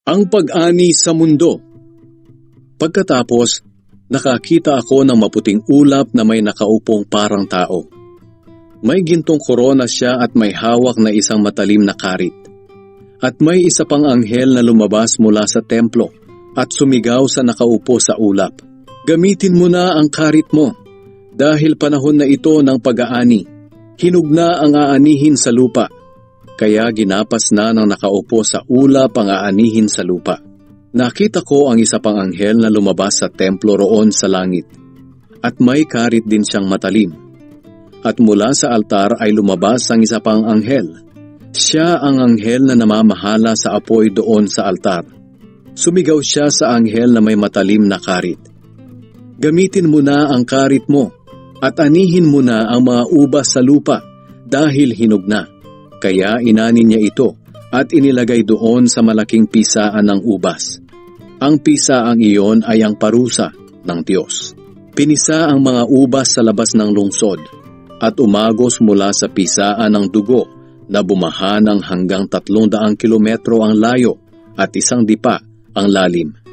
Ang pag-ani sa mundo. Pagkatapos, nakakita ako ng maputing ulap na may nakaupong parang tao. May gintong korona siya at may hawak na isang matalim na karit. At may isa pang anghel na lumabas mula sa templo at sumigaw sa nakaupo sa ulap. Gamitin mo na ang karit mo, dahil panahon na ito ng pag-aani. Hinog na ang aanihin sa lupa. Kaya ginapas na ng nakaupo sa ulap ang aanihin sa lupa. Nakita ko ang isa pang anghel na lumabas sa templo roon sa langit. At may karit din siyang matalim. At mula sa altar ay lumabas ang isa pang anghel. Siya ang anghel na namamahala sa apoy doon sa altar. Sumigaw siya sa anghel na may matalim na karit. Gamitin mo na ang karit mo at anihin mo na ang mga ubas sa lupa dahil hinog na. Kaya inanin niya ito at inilagay doon sa malaking pisaan ng ubas. Ang pisaang iyon ay ang parusa ng Diyos. Pinisa ang mga ubas sa labas ng lungsod at umagos mula sa pisaan ng dugo na bumaha ng hanggang 300 kilometro ang layo at 1 dipa ang lalim.